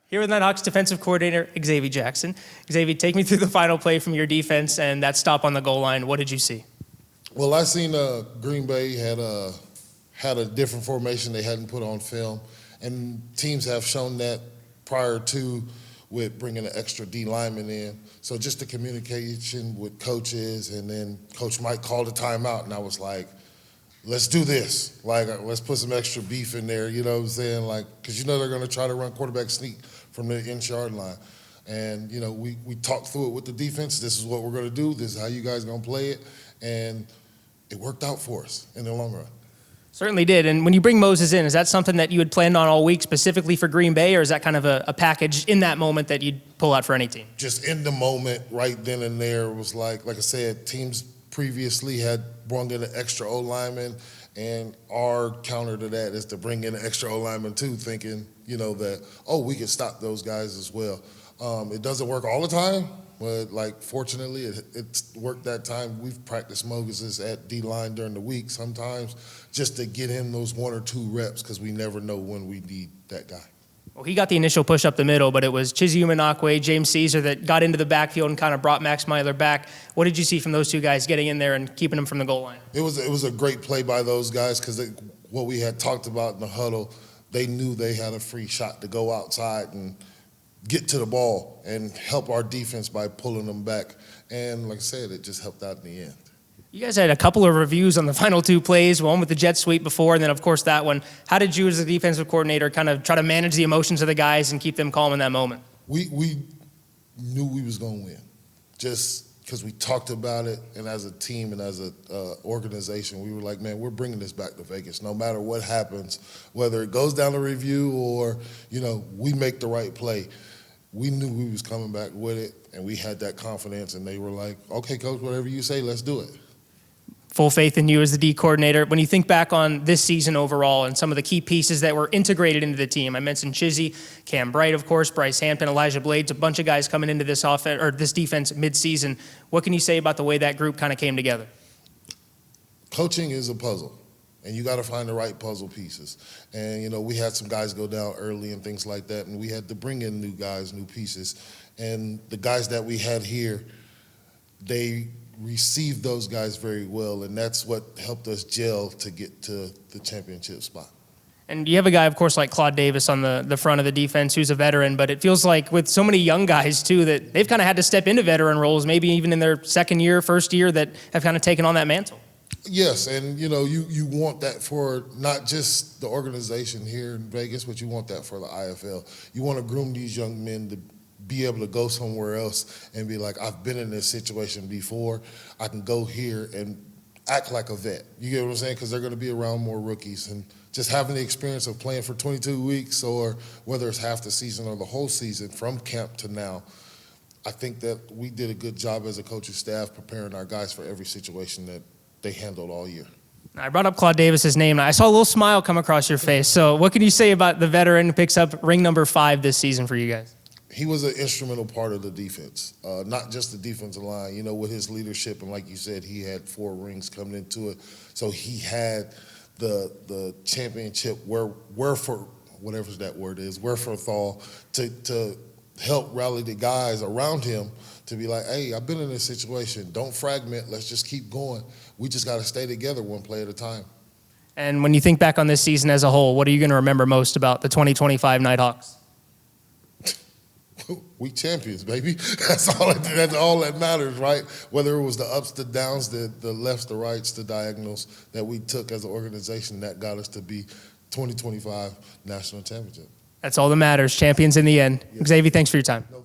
Here with Nighthawks defensive coordinator, Xzavie Jackson. Xzavie, take me through the final play from your defense and that stop on the goal line. What did you see? Well, I seen Green Bay had a different formation they hadn't put on film, and teams have shown that prior to with bringing an extra D lineman in. So just the communication with coaches, and then Coach Mike called a timeout, and I was like, let's do this. Like, let's put some extra beef in there, you know what I'm saying? Like, because you know they're going to try to run quarterback sneak from the inch-yard line. And, you know, we talked through it with the defense. This is what we're going to do. This is how you guys are going to play it. And it worked out for us in the long run. Certainly did. And when you bring Moses in, is that something that you had planned on all week specifically for Green Bay, or is that kind of a package in that moment that you'd pull out for any team? Just in the moment, right then and there, it was like I said, teams previously had brought in an extra O-lineman, and our counter to that is to bring in an extra O-lineman too, thinking, you know, that, oh, we can stop those guys as well. It doesn't work all the time, but like fortunately it's worked that time. We've practiced Moses at D-line during the week sometimes just to get him those 1 or 2 reps, because we never know when we need that guy. Well, he got the initial push up the middle, but it was Xzavie Jackson, James Caesar that got into the backfield and kind of brought Max Myler back. What did you see from those two guys getting in there and keeping them from the goal line? It was a great play by those guys, because what we had talked about in the huddle, they knew they had a free shot to go outside and get to the ball and help our defense by pulling them back. And like I said, it just helped out in the end. You guys had a couple of reviews on the final 2 plays, one with the jet sweep before, and then, of course, that one. How did you, as a defensive coordinator, kind of try to manage the emotions of the guys and keep them calm in that moment? We knew we was going to win, just because we talked about it, and as a team and as an organization, we were like, man, we're bringing this back to Vegas. No matter what happens, whether it goes down the review or, you know, we make the right play. We knew we was coming back with it, and we had that confidence, and they were like, okay, Coach, whatever you say, let's do it. Full faith in you as the D coordinator. When you think back on this season overall and some of the key pieces that were integrated into the team, I mentioned Xzavie, Cam Bright, of course, Bryce Hampton, Elijah Blades, a bunch of guys coming into this offense or this defense mid-season. What can you say about the way that group kind of came together? Coaching is a puzzle, and you got to find the right puzzle pieces. And, you know, we had some guys go down early and things like that, and we had to bring in new guys, new pieces. And the guys that we had here, they received those guys very well, and that's what helped us gel to get to the championship spot. And you have a guy, of course, like Claude Davis on the front of the defense who's a veteran, but it feels like with so many young guys, too, that they've kind of had to step into veteran roles, maybe even in their second year, first year, that have kind of taken on that mantle. Yes, and, you know, you want that for not just the organization here in Vegas, but you want that for the IFL. You want to groom these young men to be able to go somewhere else and be like, I've been in this situation before. I can go here and act like a vet. You get what I'm saying? Because they're going to be around more rookies. And just having the experience of playing for 22 weeks, or whether it's half the season or the whole season from camp to now, I think that we did a good job as a coaching staff preparing our guys for every situation that they handled all year. I brought up Claude Davis's name. I saw a little smile come across your face. So what can you say about the veteran who picks up ring number 5 this season for you guys? He was an instrumental part of the defense, not just the defensive line. You know, with his leadership, and like you said, he had 4 rings coming into it. So he had the championship wherefore, whatever that word is, wherewithal to help rally the guys around him to be like, hey, I've been in this situation. Don't fragment. Let's just keep going. We just got to stay together one play at a time. And when you think back on this season as a whole, what are you going to remember most about the 2025 Nighthawks? We champions, baby. That's all that matters, right? Whether it was the ups, the downs, the lefts, the rights, the diagonals that we took as an organization, that got us to be 2025 national championship. That's all that matters. Champions in the end. Yes. Xzavie, thanks for your time. No